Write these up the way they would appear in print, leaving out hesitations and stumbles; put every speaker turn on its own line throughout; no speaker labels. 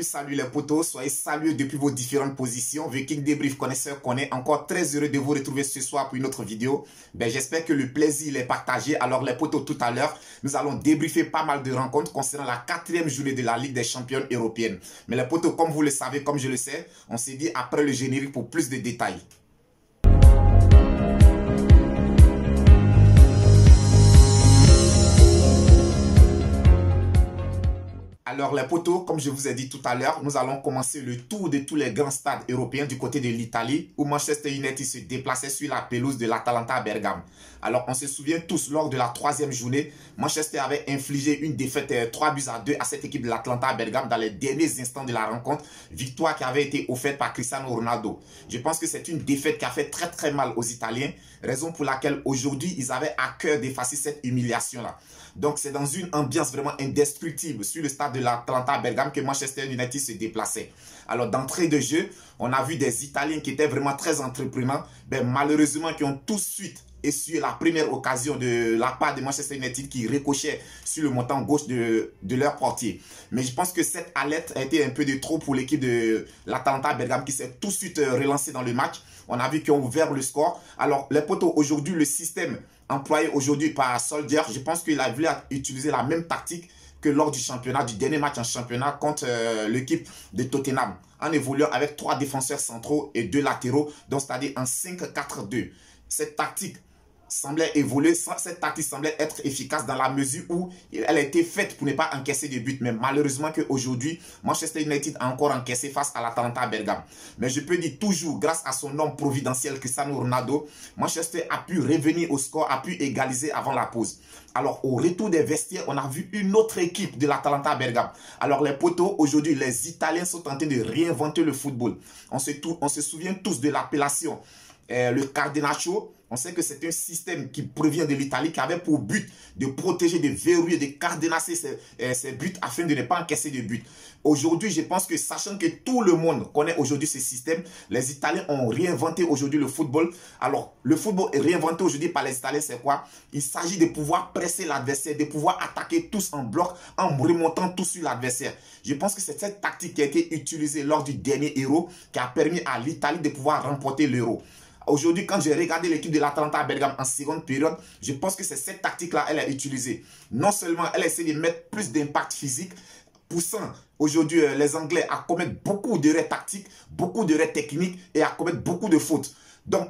Salut les potos, soyez salués depuis vos différentes positions. Viking Débrief connaisseur connaît, encore très heureux de vous retrouver ce soir pour une autre vidéo. J'espère que le plaisir est partagé. Alors les potos, tout à l'heure, nous allons débriefer pas mal de rencontres concernant la 4e journée de la Ligue des champions européenne. Mais les potos, comme vous le savez, comme je le sais, on s'est dit après le générique pour plus de détails. Alors les potos, comme je vous ai dit tout à l'heure, nous allons commencer le tour de tous les grands stades européens du côté de l'Italie où Manchester United se déplaçait sur la pelouse de l'Atalanta à Bergame. Alors on se souvient tous, lors de la 3e journée, Manchester avait infligé une défaite 3-2 à cette équipe de l'Atalanta à Bergame dans les derniers instants de la rencontre, victoire qui avait été offerte par Cristiano Ronaldo. Je pense que c'est une défaite qui a fait très mal aux Italiens, raison pour laquelle aujourd'hui ils avaient à cœur d'effacer cette humiliation-là. Donc c'est dans une ambiance vraiment indestructible sur le stade de l'Atalanta à Bergame que Manchester United se déplaçait. Alors d'entrée de jeu, on a vu des Italiens qui étaient vraiment très entreprenants, malheureusement qui ont tout de suite essuyé la première occasion de la part de Manchester United qui ricochait sur le montant gauche de leur portier. Mais je pense que cette alerte a été un peu de trop pour l'équipe de l'Atalanta à Bergame qui s'est tout de suite relancée dans le match. On a vu qu'ils ont ouvert le score. Alors les potos, aujourd'hui le système employé aujourd'hui par Solskjaer, je pense qu'il a voulu utiliser la même tactique que lors du championnat, du dernier match en championnat contre l'équipe de Tottenham, en évoluant avec 3 défenseurs centraux et 2 latéraux, donc c'est-à-dire en 5-4-2. Cette tactique semblait évoluer, cette tactique semblait être efficace dans la mesure où elle a été faite pour ne pas encaisser de but. Mais malheureusement qu'aujourd'hui, Manchester United a encore encaissé face à l'Atalanta à Bergame. Mais je peux dire toujours, grâce à son homme providentiel Cristiano Ronaldo, Manchester a pu revenir au score, a pu égaliser avant la pause. Alors au retour des vestiaires, on a vu une autre équipe de l'Atalanta à Bergame. Alors les potos, aujourd'hui, les Italiens sont en train de réinventer le football. On se souvient tous de l'appellation le Catenaccio. On sait que c'est un système qui provient de l'Italie, qui avait pour but de protéger, de verrouiller, de cadenasser ses buts afin de ne pas encaisser de buts. Aujourd'hui, je pense que sachant que tout le monde connaît aujourd'hui ce système, les Italiens ont réinventé aujourd'hui le football. Alors, le football est réinventé aujourd'hui par les Italiens, c'est quoi? Il s'agit de pouvoir presser l'adversaire, de pouvoir attaquer tous en bloc en remontant tous sur l'adversaire. Je pense que c'est cette tactique qui a été utilisée lors du dernier Euro qui a permis à l'Italie de pouvoir remporter l'Euro. Aujourd'hui, quand j'ai regardé l'équipe de l'Atalanta à Bergame en seconde période, je pense que c'est cette tactique-là qu'elle a utilisée. Non seulement elle a essayé de mettre plus d'impact physique, poussant aujourd'hui les Anglais à commettre beaucoup d'erreurs tactiques, beaucoup d'erreurs techniques et à commettre beaucoup de fautes. Donc,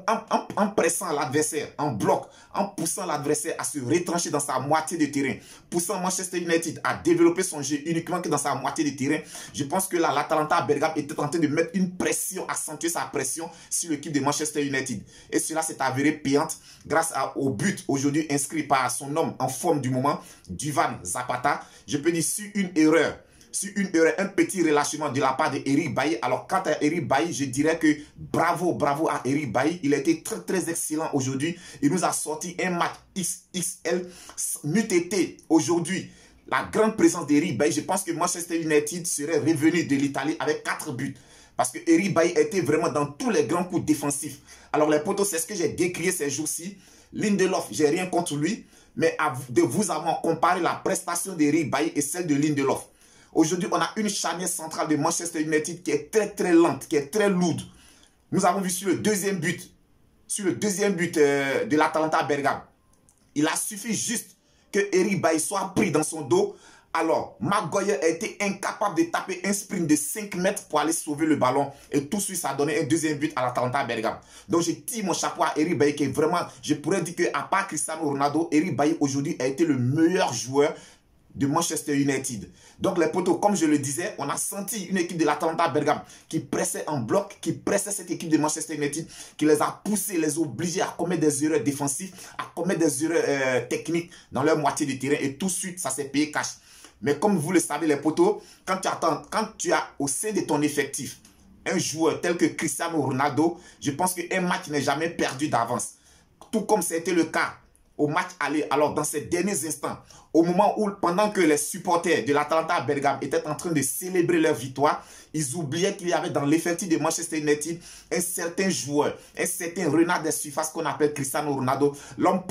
en pressant l'adversaire en bloc, en poussant l'adversaire à se retrancher dans sa moitié de terrain, poussant Manchester United à développer son jeu uniquement que dans sa moitié de terrain, je pense que l'Atalanta à Bergame était en train de mettre une pression, accentuer sa pression sur l'équipe de Manchester United. Et cela s'est avéré payante grâce au but aujourd'hui inscrit par son homme en forme du moment, Duvan Zapata. Je peux dire sur une erreur, un petit relâchement de la part d'Eric Bailly. Alors, quant à Eric Bailly, je dirais que bravo à Eric Bailly. Il a été très excellent aujourd'hui. Il nous a sorti un match XXL. N'eût été aujourd'hui la grande présence d'Eric Bailly, je pense que Manchester United serait revenu de l'Italie avec 4 buts. Parce que Eric Bailly était vraiment dans tous les grands coups défensifs. Alors, les potos, c'est ce que j'ai décrié ces jours-ci. Lindelof, j'ai rien contre lui. Mais de vous avoir comparé la prestation d'Eric Bailly et celle de Lindelof. Aujourd'hui, on a une charnière centrale de Manchester United qui est très lente, qui est très lourde. Nous avons vu sur le deuxième but de l'Atalanta à Bergame. Il a suffi juste que Eric Bailly soit pris dans son dos. Alors, Maguire a été incapable de taper un sprint de 5 mètres pour aller sauver le ballon. Et tout de suite, ça a donné un deuxième but à l'Atalanta à Bergame. Donc, je tire mon chapeau à Eric Bailly qui est vraiment, je pourrais dire qu'à part Cristiano Ronaldo, Eric Bailly aujourd'hui a été le meilleur joueur de Manchester United. Donc les potos, comme je le disais, on a senti une équipe de l'Atalanta à Bergame qui pressait en bloc, qui pressait cette équipe de Manchester United, qui les a poussés, les obligeait à commettre des erreurs défensives, à commettre des erreurs techniques dans leur moitié de terrain. Et tout de suite, ça s'est payé cash. Mais comme vous le savez les potos, quand tu as au sein de ton effectif un joueur tel que Cristiano Ronaldo, je pense qu'un match n'est jamais perdu d'avance. Tout comme c'était le cas au match aller. Alors dans ces derniers instants, au moment où, pendant que les supporters de l'Atalanta Bergame étaient en train de célébrer leur victoire, ils oubliaient qu'il y avait dans l'effectif de Manchester United un certain joueur, un certain renard des surfaces qu'on appelle Cristiano Ronaldo, l'homme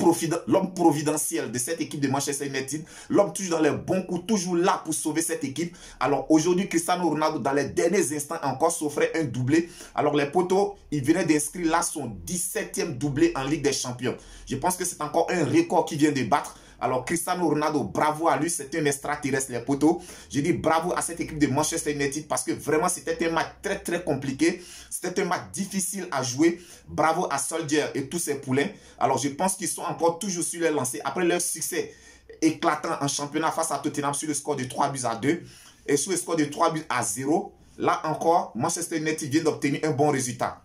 providentiel de cette équipe de Manchester United, l'homme toujours dans les bons coups, toujours là pour sauver cette équipe. Alors aujourd'hui, Cristiano Ronaldo, dans les derniers instants encore, s'offrait un doublé. Alors les potos, il venait d'inscrire là son 17e doublé en Ligue des Champions. Je pense que c'est encore un record qu'il vient de battre. Alors Cristiano Ronaldo, bravo à lui, c'est un extraterrestre les potos. Je dis bravo à cette équipe de Manchester United parce que vraiment c'était un match très compliqué. C'était un match difficile à jouer. Bravo à Solskjaer et tous ses poulains. Alors je pense qu'ils sont encore toujours sur les lancers. Après leur succès éclatant en championnat face à Tottenham sur le score de 3-2 et sur le score de 3-0, là encore, Manchester United vient d'obtenir un bon résultat.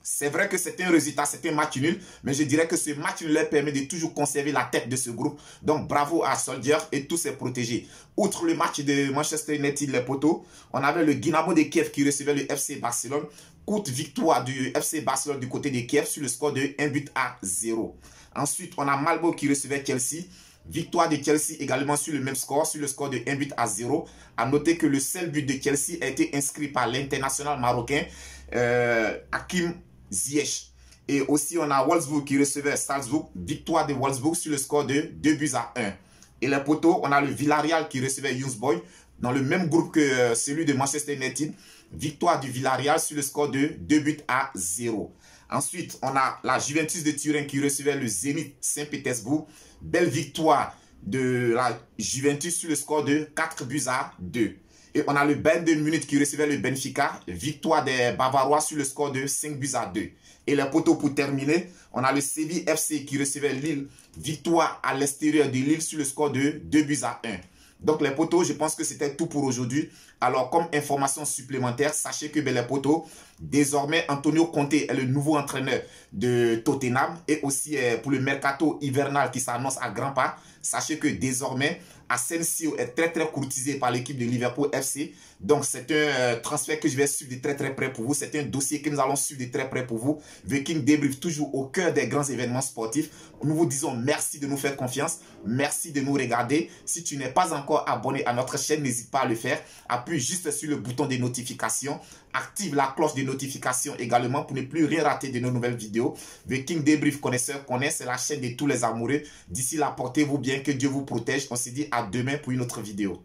C'est vrai que c'est un résultat, c'est un match nul, mais je dirais que ce match leur permet de toujours conserver la tête de ce groupe. Donc bravo à Solskjaer et tous ses protégés. Outre le match de Manchester United, les potos, on avait le Dynamo de Kiev qui recevait le FC Barcelone. Courte victoire du FC Barcelone du côté de Kiev sur le score de 1-0. Ensuite, on a Malmo qui recevait Chelsea. Victoire de Chelsea également sur le même score, sur le score de 1-0. A noter que le seul but de Chelsea a été inscrit par l'international marocain Hakim Ziyech. Et aussi, on a Wolfsburg qui recevait Salzbourg. Victoire de Wolfsburg sur le score de 2-1. Et les potos, on a le Villarreal qui recevait Young Boys dans le même groupe que celui de Manchester United. Victoire du Villarreal sur le score de 2-0. Ensuite, on a la Juventus de Turin qui recevait le Zénith Saint-Pétersbourg. Belle victoire de la Juventus sur le score de 4-2. Et on a le Bayern de Munich qui recevait le Benfica. Victoire des Bavarois sur le score de 5-2. Et les poteaux pour terminer, on a le Séville FC qui recevait Lille. Victoire à l'extérieur de Lille sur le score de 2-1. Donc les poteaux, je pense que c'était tout pour aujourd'hui. Alors comme information supplémentaire, sachez que les poteaux, désormais Antonio Conte est le nouveau entraîneur de Tottenham. Et aussi pour le mercato hivernal qui s'annonce à grands pas, sachez que désormais Asensio est très courtisé par l'équipe de Liverpool FC. Donc c'est un transfert que je vais suivre de très près pour vous. C'est un dossier que nous allons suivre de très près pour vous. Viking débrief toujours au cœur des grands événements sportifs. Nous vous disons merci de nous faire confiance. Merci de nous regarder. Si tu n'es pas encore abonné à notre chaîne, n'hésite pas à le faire. Appuie juste sur le bouton de notification. Active la cloche de notification également pour ne plus rien rater de nos nouvelles vidéos. Viking débrief connaisseur connaît, c'est la chaîne de tous les amoureux. D'ici là, portez-vous bien, que Dieu vous protège. On se dit à demain pour une autre vidéo.